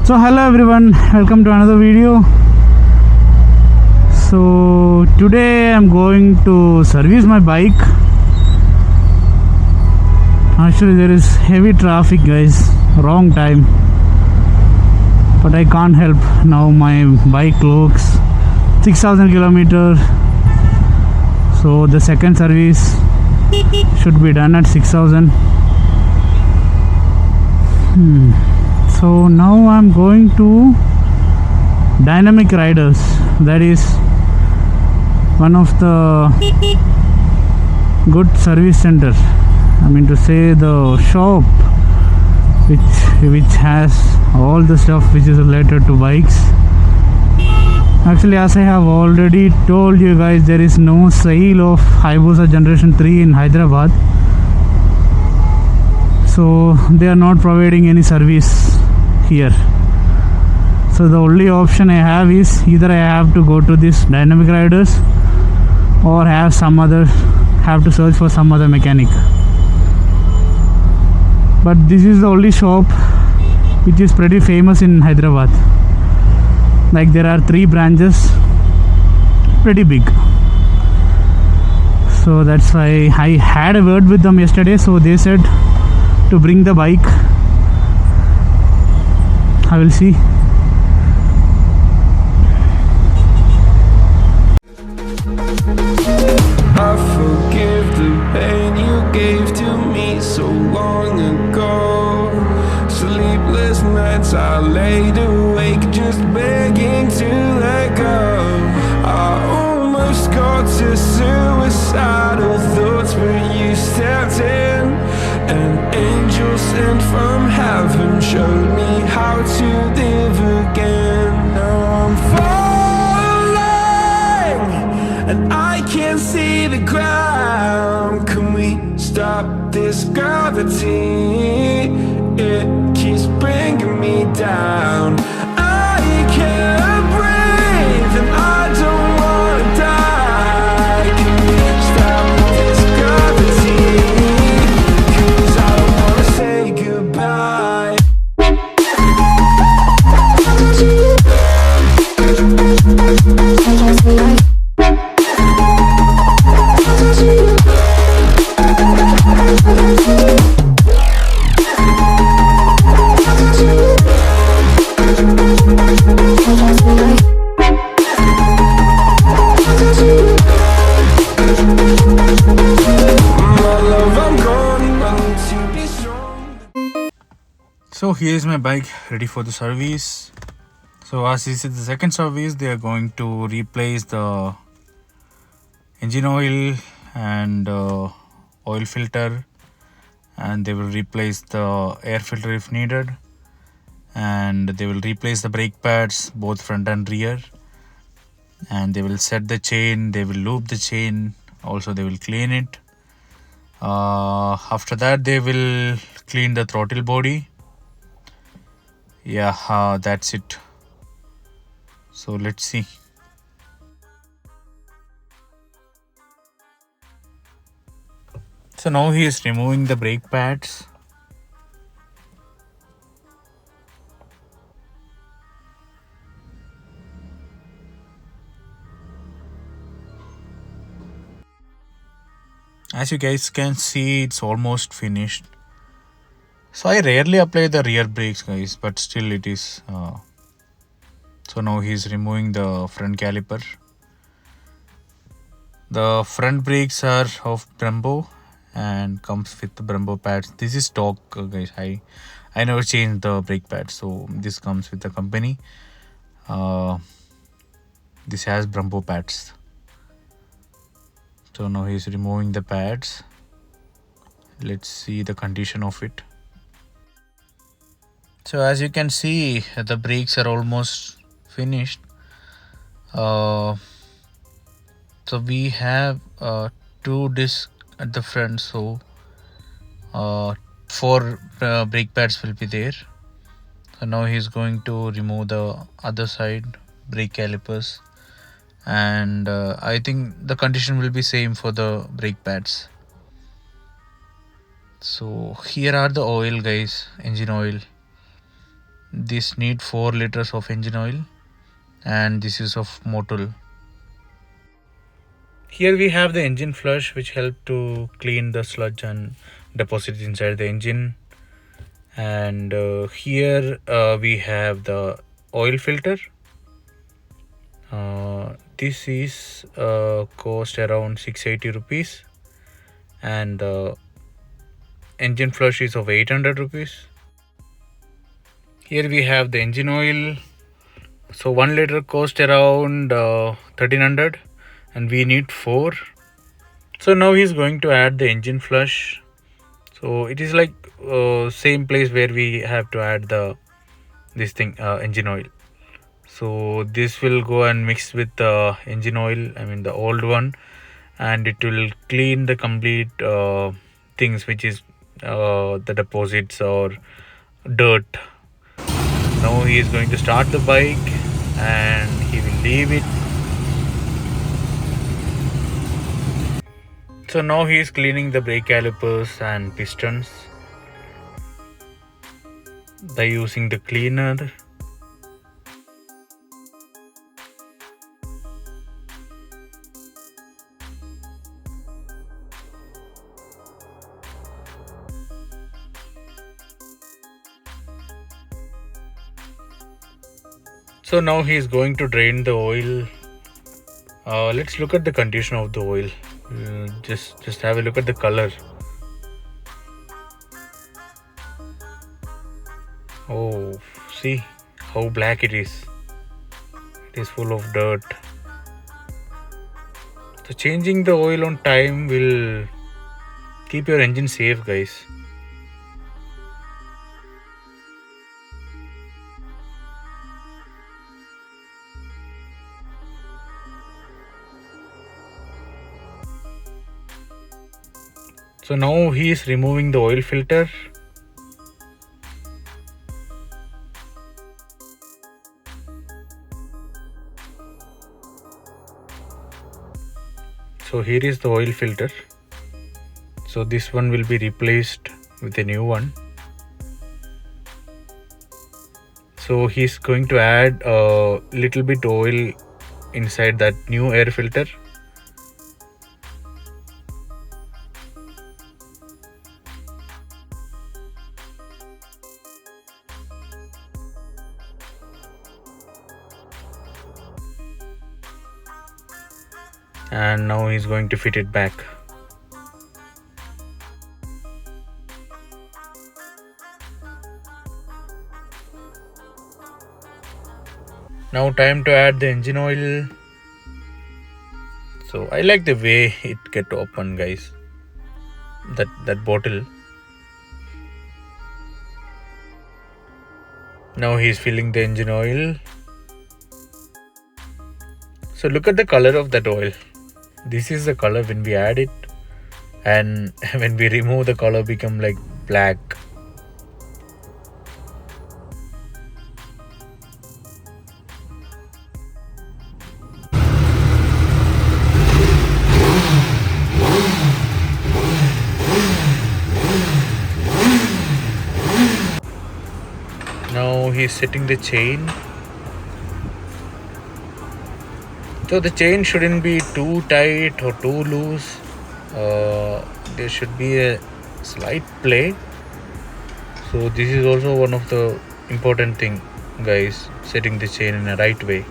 So hello everyone, welcome to another video. So today I'm going to service my bike. Actually there is heavy traffic guys, wrong time, but I can't help. Now my bike looks 6,000 kilometers, so the second service should be done at 6,000. So now I'm going to Dynamic Riders. That is one of the good service center. I mean to say the shop which has all the stuff which is related to bikes. Actually, as I have already told you guys, there is no sale of Hayabusa Generation 3 in Hyderabad. So they are not providing any service here. So the only option I have is either I have to go to this Dynamic Riders or have to search for some other mechanic. But this is the only shop which is pretty famous in Hyderabad. Like there are 3 branches, pretty big. So that's why I had a word with them yesterday. So they said to bring the bike. I will see. I forgive the pain you gave to me so long ago. Sleepless nights I laid awake just begging to let go. I almost got to suicidal thoughts, but you stepped in. An angel sent from heaven showed me how to live again. Now I'm falling and I can't see the ground. Can we stop this gravity? It keeps bringing me down. I can't breathe and I don't wanna die. Can we stop this gravity? 'Cause I don't wanna say goodbye. So here is my bike ready for the service. So as this is the second service, they are going to replace the engine oil and oil filter, and they will replace the air filter if needed, and they will replace the brake pads both front and rear, and they will set the chain, they will loop the chain, also they will clean it. After that they will clean the throttle body. Yeah, that's it. So let's see. So now he is removing the brake pads. As you guys can see, it's almost finished. So I rarely apply the rear brakes guys, but still it is. So now he is removing the front caliper. The front brakes are of Brembo and comes with the Brembo pads. This is stock guys. I never changed the brake pads, so this comes with the company. This has Brembo pads. So now he is removing the pads. Let's see the condition of it. So as you can see, the brakes are almost finished. So we have 2 discs at the front, so 4 brake pads will be there. So now he's going to remove the other side brake calipers, and I think the condition will be same for the brake pads. So here are the oil guys, engine oil. this need 4 liters of engine oil, and this is of Motul. Here we have the engine flush, which help to clean the sludge and deposit inside the engine. And here we have the oil filter. This is cost around 680 rupees, and the engine flush is of 800 rupees. Here we have the engine oil. So 1 liter cost around 1300, and we need 4. So now he's going to add the engine flush. So it is like same place where we have to add this thing engine oil. So this will go and mix with the engine oil, I mean the old one, and it will clean the complete things, which is the deposits or dirt. Now he is going to start the bike and he will leave it. So now he is cleaning the brake calipers and pistons by using the cleaner. So now he is going to drain the oil. Let's look at the condition of the oil. Just have a look at the color. Oh, see how black it is. It is full of dirt. So changing the oil on time will keep your engine safe, guys. So now he is removing the oil filter. So here is the oil filter. So this one will be replaced with a new one. So he's going to add a little bit oil inside that new air filter. And now he's going to fit it back. Now time to add the engine oil. So I like the way it get open, guys. That bottle. Now he's filling the engine oil. So look at the color of that oil. This is the color when we add it, and when we remove, the color become like black. Now he's setting the chain. So the chain shouldn't be too tight or too loose. There should be a slight play. So this is also one of the important thing, guys, setting the chain in a right way.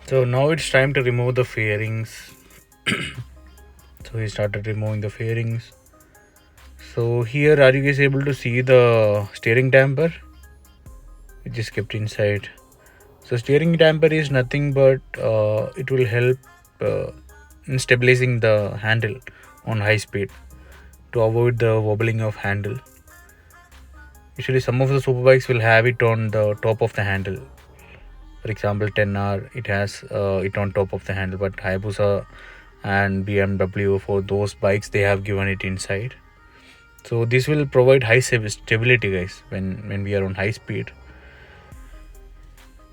So now it's time to remove the fairings. So he started removing the fairings. So here, are you guys able to see the steering damper, which is kept inside? So steering damper is nothing but it will help in stabilizing the handle on high speed to avoid the wobbling of handle. Usually some of the super bikes will have it on the top of the handle. For example, 10R, it has it on top of the handle, but Hayabusa and BMW, for those bikes, they have given it inside. So this will provide high stability, guys, when we are on high speed.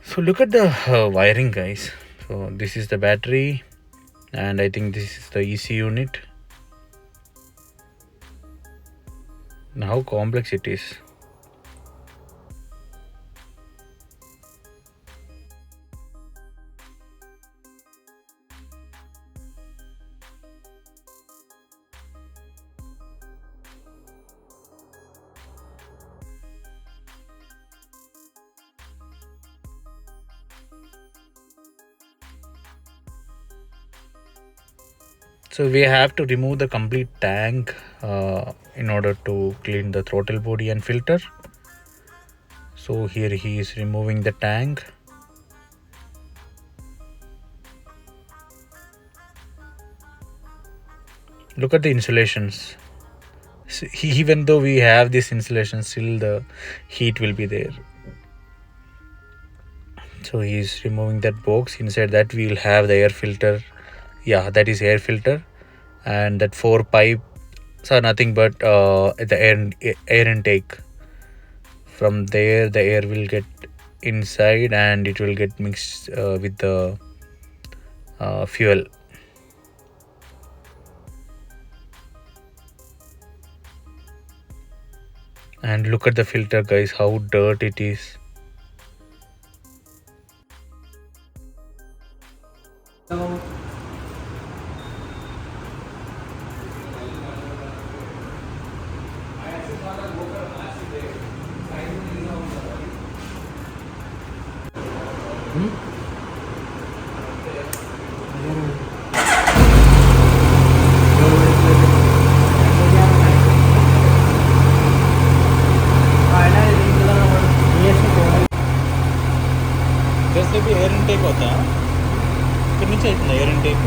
So look at the wiring, guys. So this is the battery, and I think this is the EC unit. Now how complex it is. So we have to remove the complete tank in order to clean the throttle body and filter. So here he is removing the tank. Look at the insulations. So even though we have this insulation, still the heat will be there. So he is removing that box. Inside that we will have the air filter. Yeah, that is air filter, and that 4 pipes are nothing but the air intake. From there the air will get inside and it will get mixed with the fuel. And look at the filter, guys, how dirt it is. जैसे भी air intake होता है फिर नीचे इतना air intake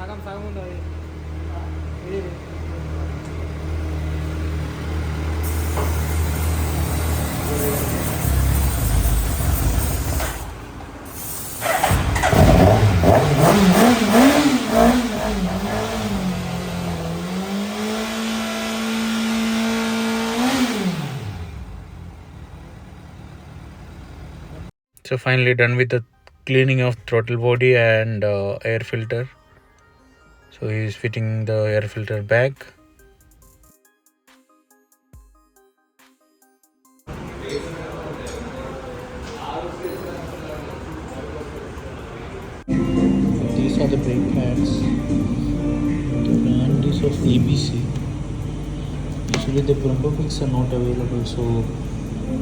సగం సగం ఉంటుంది ఇది So finally done with the cleaning of throttle body and air filter. So he is fitting the air filter back. These are the brake pads. The brand is of ABC. Usually the bumper picks are not available, so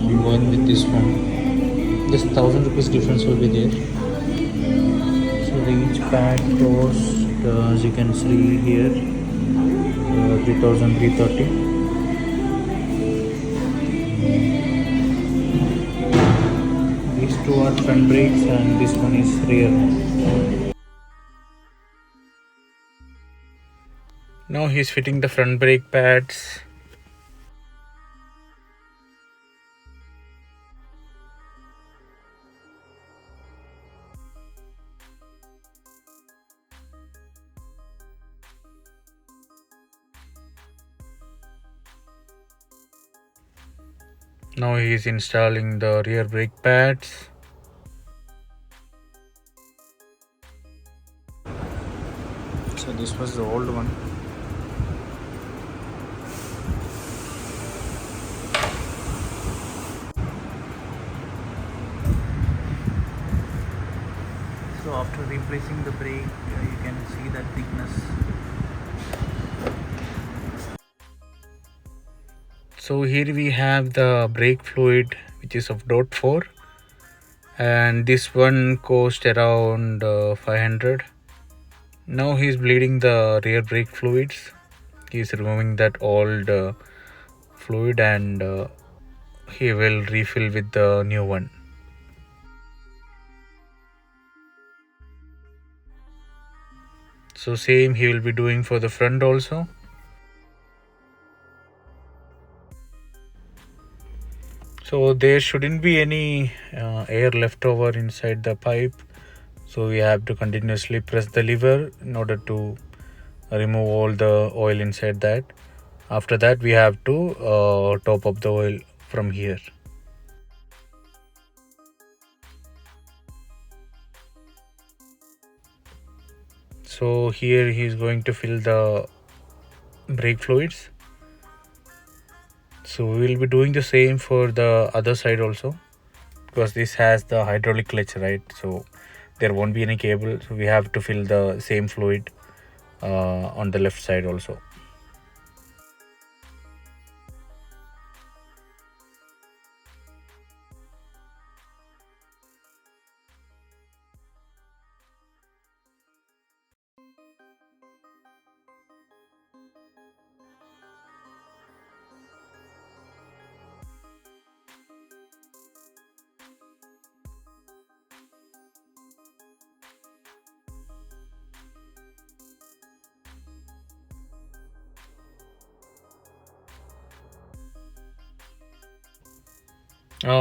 I'm going with this one. Just 1,000 rupees difference will be there. So each pad costs, as you can see here, 3,330. These two are front brakes and this one is rear. Now he's fitting the front brake pads. Now he is installing the rear brake pads. So this was the old one. So after replacing the brake, you can see that thickness. So here we have the brake fluid, which is of dot 4, and this one cost around 500. Now he's bleeding the rear brake fluids. He's removing that old fluid, and he will refill with the new one. So same he will be doing for the front also. So there shouldn't be any air left over inside the pipe. So we have to continuously press the lever in order to remove all the oil inside that. After that we have to top up the oil from here. So here he is going to fill the brake fluids. So we will be doing the same for the other side also, because this has the hydraulic clutch, right? So there won't be any cable, so we have to fill the same fluid on the left side also.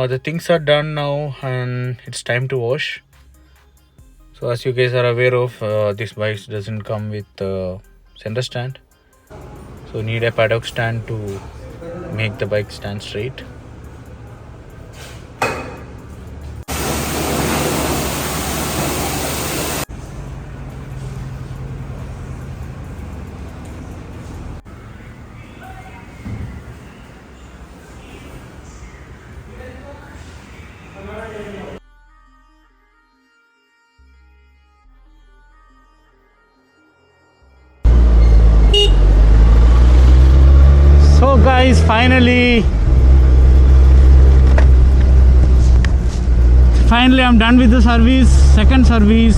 The things are done now, and it's time to wash. So as you guys are aware of, this bike doesn't come with center stand, so need a paddock stand to make the bike stand straight. So guys, finally I'm done with the service, second service.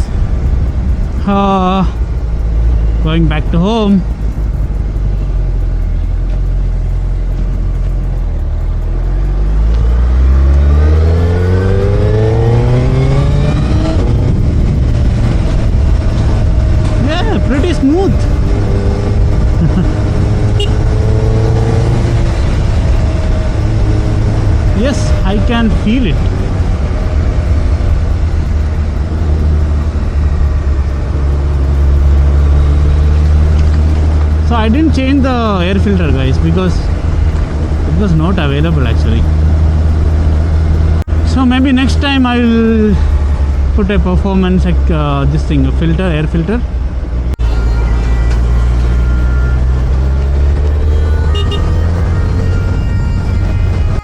Going back to home. Yeah, pretty smooth. Yes, I can feel it. So I didn't change the air filter, guys, because it was not available actually. So maybe next time I will put a performance like this thing, a filter, air filter.